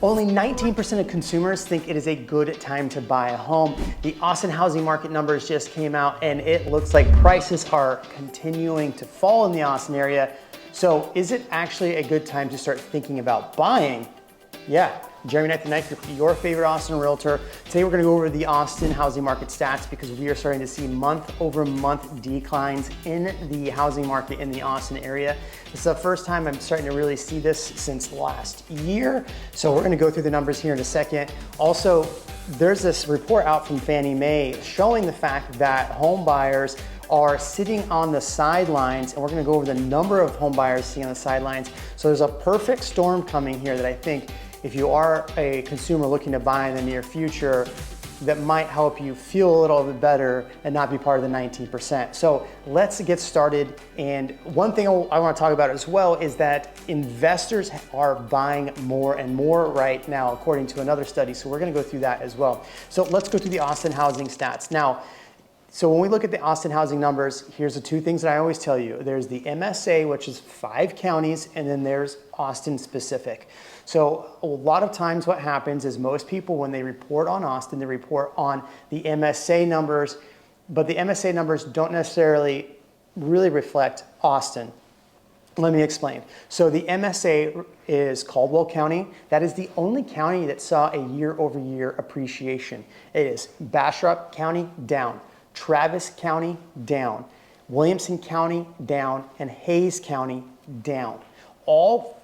Only 19% of consumers think it is a good time to buy a home. The Austin housing market numbers just came out and it looks like prices are continuing to fall in the Austin area. So is it actually a good time to start thinking about buying? Yeah, Jeremy Knight, your favorite Austin realtor. Today we're gonna go over the Austin housing market stats because we are starting to see month-over-month declines in the housing market in the Austin area. This is the first time I'm starting to really see this since last year. So we're gonna go through the numbers here in a second. Also, there's this report out from Fannie Mae showing the fact that home buyers are sitting on the sidelines, and we're gonna go over the number of home buyers sitting on the sidelines. So there's a perfect storm coming here that I think if you are a consumer looking to buy in the near future, that might help you feel a little bit better and not be part of the 19%. So let's get started. And one thing I want to talk about as well is that investors are buying more and more right now, according to another study. So we're going to go through that as well. So let's go through the Austin housing stats. Now, so when we look at the Austin housing numbers, here's the two things that I always tell you. There's the MSA, which is 5 counties, and then there's Austin specific. So a lot of times what happens is most people, when they report on Austin, they report on the MSA numbers, but the MSA numbers don't necessarily really reflect Austin. Let me explain. So the MSA is Caldwell County. That is the only county that saw a year-over-year appreciation. It is Bastrop County down, Travis County down, Williamson County down, and Hayes County down. All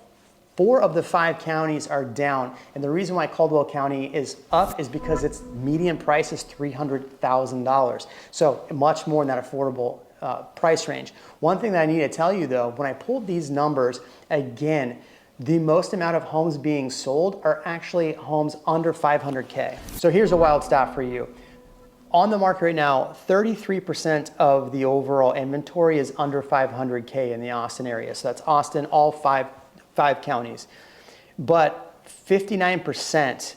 4 of the 5 counties are down, and the reason why Caldwell County is up is because its median price is $300,000. So much more in that affordable price range. One thing that I need to tell you though, when I pulled these numbers, again, the most amount of homes being sold are actually homes under 500K. So here's a wild stat for you. On the market right now, 33% of the overall inventory is under 500K in the Austin area. So that's Austin, all five counties. But 59%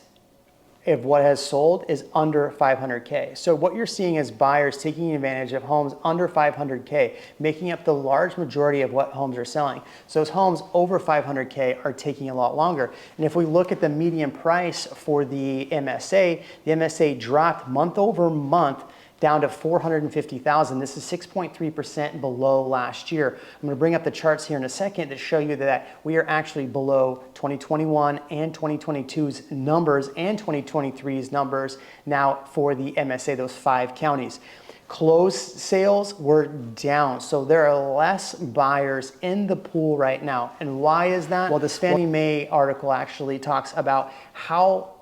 of what has sold is under 500K. So what you're seeing is buyers taking advantage of homes under 500K, making up the large majority of what homes are selling. So those homes over 500K are taking a lot longer. And if we look at the median price for the MSA dropped month over month down to $450,000. This is 6.3% below last year. I'm going to bring up the charts here in a second to show you that we are actually below 2021 and 2022's numbers and 2023's numbers now for the MSA, those 5 counties. Closed sales were down, so there are less buyers in the pool right now. And why is that? Well, this Fannie Mae article actually talks about how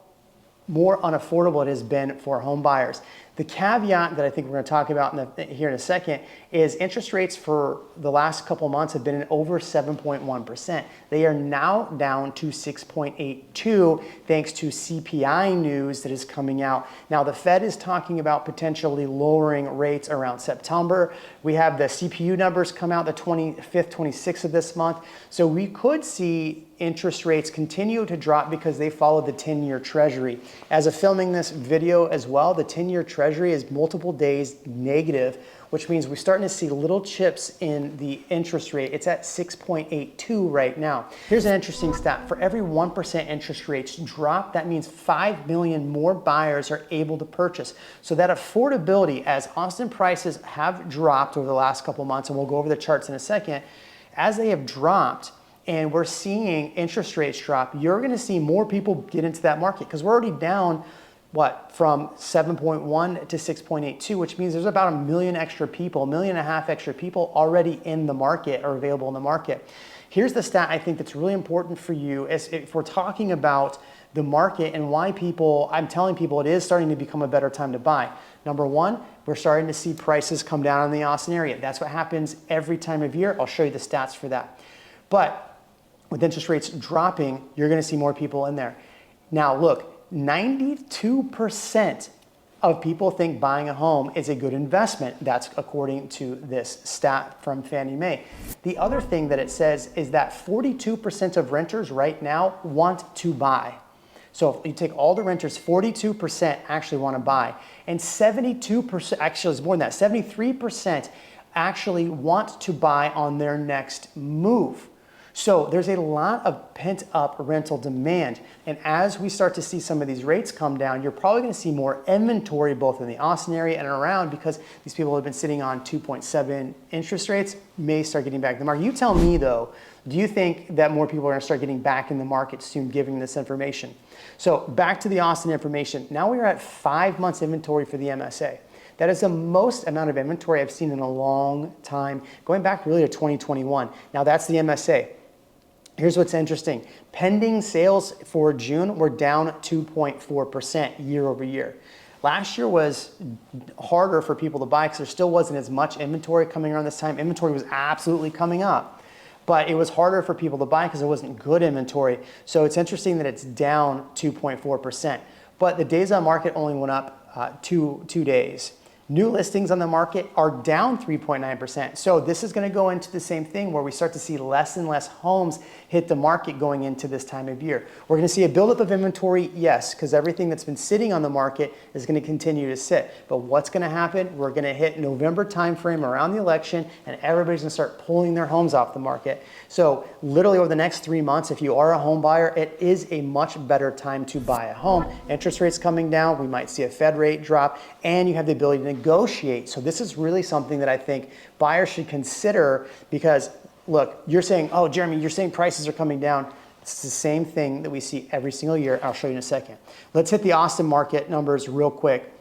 more unaffordable it has been for home buyers. The caveat that I think we're going to talk about here in a second is interest rates for the last couple months have been over 7.1%. They are now down to 6.82 thanks to CPI news that is coming out. Now the Fed is talking about potentially lowering rates around September. We have the CPU numbers come out the 25th, 26th of this month. So we could see interest rates continue to drop because they follow the 10-year Treasury. As of filming this video as well, the 10-year Treasury is multiple days negative, which means we're starting to see little chips in the interest rate. It's at 6.82 right now. Here's an interesting stat. For every 1% interest rates drop, that means 5 million more buyers are able to purchase. So that affordability, as Austin prices have dropped over the last couple months, and we'll go over the charts in a second, as they have dropped, and we're seeing interest rates drop, you're gonna see more people get into that market because we're already down, from 7.1 to 6.82, which means there's about 1 million extra people, 1.5 million extra people already in the market or available in the market. Here's the stat I think that's really important for you as if we're talking about the market and why I'm telling people it is starting to become a better time to buy. Number one, we're starting to see prices come down in the Austin area. That's what happens every time of year. I'll show you the stats for that. But with interest rates dropping, you're going to see more people in there. Now look, 92% of people think buying a home is a good investment. That's according to this stat from Fannie Mae. The other thing that it says is that 42% of renters right now want to buy. So if you take all the renters, 42% actually want to buy. And 72%, actually it's more than that, 73% actually want to buy on their next move. So there's a lot of pent up rental demand. And as we start to see some of these rates come down, you're probably going to see more inventory both in the Austin area and around, because these people have been sitting on 2.7 interest rates, may start getting back in the market. You tell me though, do you think that more people are going to start getting back in the market soon, given this information? So back to the Austin information. Now we are at 5 months inventory for the MSA. That is the most amount of inventory I've seen in a long time, going back really to 2021. Now that's the MSA. Here's what's interesting. Pending sales for June were down 2.4% year over year. Last year was harder for people to buy because there still wasn't as much inventory coming around this time. Inventory was absolutely coming up, but it was harder for people to buy because there wasn't good inventory. So it's interesting that it's down 2.4%, but the days on market only went up two days. New listings on the market are down 3.9%. So this is going to go into the same thing where we start to see less and less homes hit the market going into this time of year. We're going to see a buildup of inventory, yes, because everything that's been sitting on the market is going to continue to sit. But what's going to happen? We're going to hit November timeframe around the election, and everybody's going to start pulling their homes off the market. So literally over the next 3 months, if you are a home buyer, it is a much better time to buy a home. Interest rates coming down, we might see a Fed rate drop, and you have the ability to negotiate. So this is really something that I think buyers should consider, because look, you're saying, oh, Jeremy, you're saying prices are coming down. It's the same thing that we see every single year. I'll show you in a second. Let's hit the Austin market numbers real quick.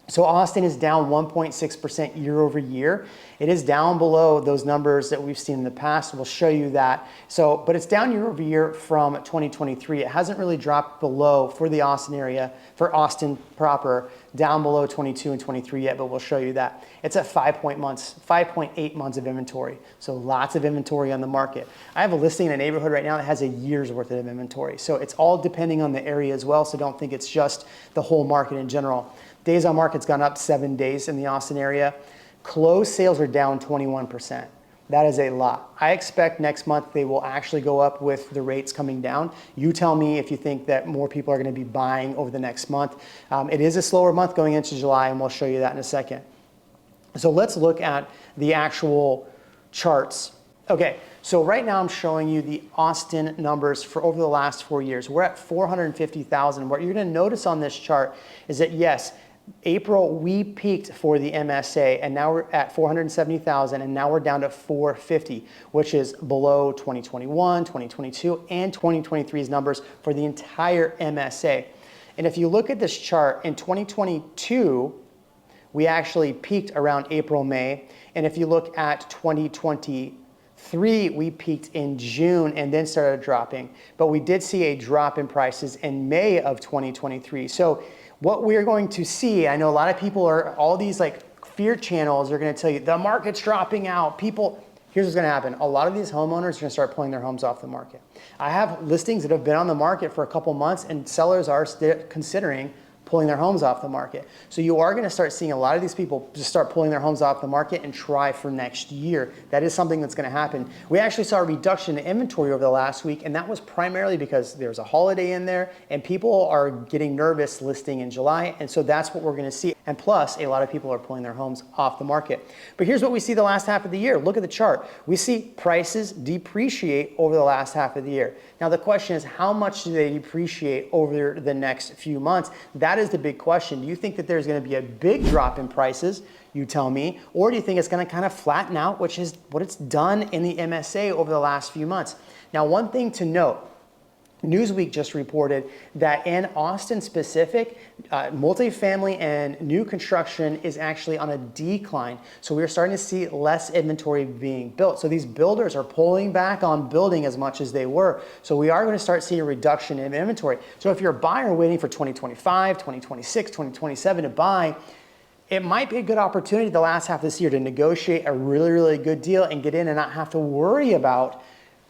So Austin is down 1.6% year over year. It is down below those numbers that we've seen in the past. We'll show you that. So, but it's down year over year from 2023. It hasn't really dropped below for the Austin area, for Austin proper, down below 22 and 23 yet, but we'll show you that. It's at 5.8 months of inventory. So lots of inventory on the market. I have a listing in a neighborhood right now that has a year's worth of inventory. So it's all depending on the area as well. So don't think it's just the whole market in general. Days on market's gone up 7 days in the Austin area. Closed sales are down 21%. That is a lot. I expect next month they will actually go up with the rates coming down. You tell me if you think that more people are going to be buying over the next month. It is a slower month going into July, and we'll show you that in a second. So let's look at the actual charts. Okay, so right now I'm showing you the Austin numbers for over the last 4 years. We're at 450,000. What you're going to notice on this chart is that, yes, April, we peaked for the MSA, and now we're at 470,000, and now we're down to 450, which is below 2021, 2022, and 2023's numbers for the entire MSA. And if you look at this chart, in 2022, we actually peaked around April, May. And if you look at 2023, we peaked in June and then started dropping. But we did see a drop in prices in May of 2023. So what we're going to see, I know a lot of people are, all these like fear channels are going to tell you the market's dropping out. People, here's what's going to happen. A lot of these homeowners are going to start pulling their homes off the market. I have listings that have been on the market for a couple months, and sellers are considering pulling their homes off the market. So you are going to start seeing a lot of these people just start pulling their homes off the market and try for next year. That is something that's going to happen. We actually saw a reduction in inventory over the last week, and that was primarily because there's a holiday in there and people are getting nervous listing in July. And so that's what we're going to see. And plus, a lot of people are pulling their homes off the market. But here's what we see the last half of the year. Look at the chart. We see prices depreciate over the last half of the year. Now the question is, how much do they depreciate over the next few months? That is the big question. Do you think that there's going to be a big drop in prices? You tell me. Or do you think it's going to kind of flatten out, which is what it's done in the MSA over the last few months? Now, one thing to note, Newsweek just reported that in Austin specific, multifamily and new construction is actually on a decline. So we're starting to see less inventory being built. So these builders are pulling back on building as much as they were. So we are going to start seeing a reduction in inventory. So if you're a buyer waiting for 2025, 2026, 2027 to buy, it might be a good opportunity the last half of this year to negotiate a really, really good deal and get in and not have to worry about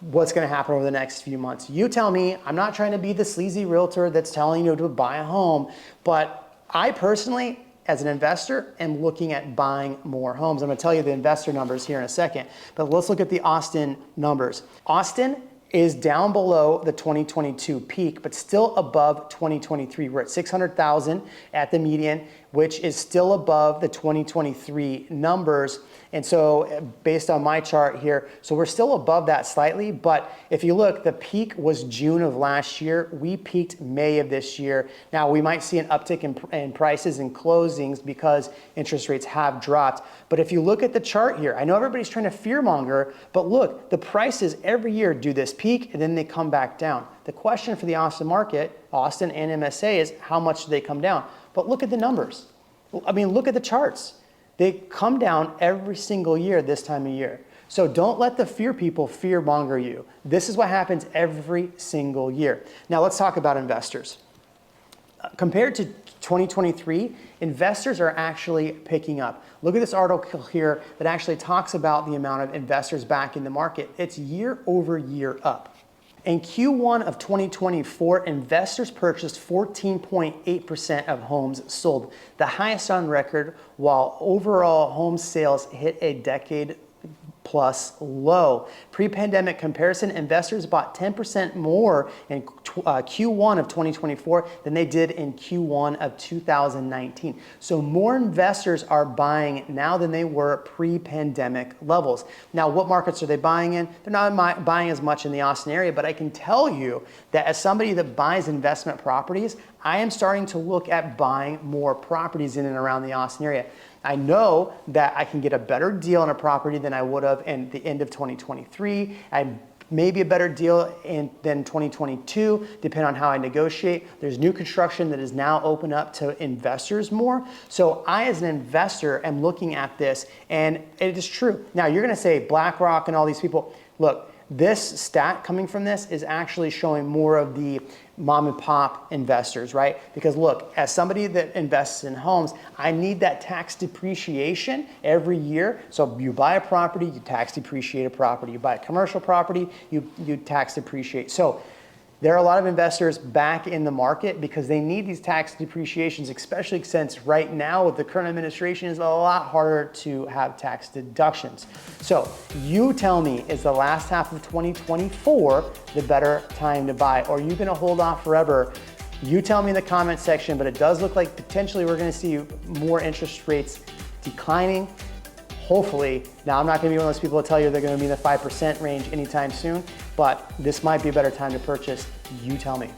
what's going to happen over the next few months. You tell me. I'm not trying to be the sleazy realtor that's telling you to buy a home, but I personally, as an investor, am looking at buying more homes. I'm going to tell you the investor numbers here in a second, but let's look at the Austin numbers. Austin is down below the 2022 peak, but still above 2023. We're at 600,000 at the median, which is still above the 2023 numbers. And so based on my chart here, so we're still above that slightly, but if you look, the peak was June of last year. We peaked May of this year. Now we might see an uptick in prices and closings because interest rates have dropped. But if you look at the chart here, I know everybody's trying to fearmonger, but look, the prices every year do this peak and then they come back down. The question for the Austin market, Austin and MSA, is how much do they come down? But look at the numbers. I mean, look at the charts. They come down every single year this time of year. So don't let the fear people fearmonger you. This is what happens every single year. Now let's talk about investors. Compared to 2023, investors are actually picking up. Look at this article here that actually talks about the amount of investors back in the market. It's year over year up. In Q1 of 2024, investors purchased 14.8% of homes sold, the highest on record, while overall home sales hit a decade plus low. Pre-pandemic comparison, investors bought 10% more in Q1 of 2024 than they did in Q1 of 2019. So more investors are buying now than they were pre-pandemic levels. Now, what markets are they buying in? They're not buying as much in the Austin area, but I can tell you that as somebody that buys investment properties, I am starting to look at buying more properties in and around the Austin area. I know that I can get a better deal on a property than I would have in the end of 2023. Maybe a better deal than 2022, depending on how I negotiate. There's new construction that is now open up to investors more. So I, as an investor, am looking at this, and it is true. Now, you're gonna say BlackRock and all these people, look, this stat coming from this is actually showing more of the mom and pop investors, right? Because look, as somebody that invests in homes, I need that tax depreciation every year. So you buy a property, you tax depreciate a property. You buy a commercial property, you tax depreciate. So there are a lot of investors back in the market because they need these tax depreciations, especially since right now with the current administration is a lot harder to have tax deductions. So you tell me, is the last half of 2024 the better time to buy, or are you gonna hold off forever? You tell me in the comment section, but it does look like potentially we're gonna see more interest rates declining. Hopefully, now I'm not gonna be one of those people that tell you they're gonna be in the 5% range anytime soon, but this might be a better time to purchase. You tell me.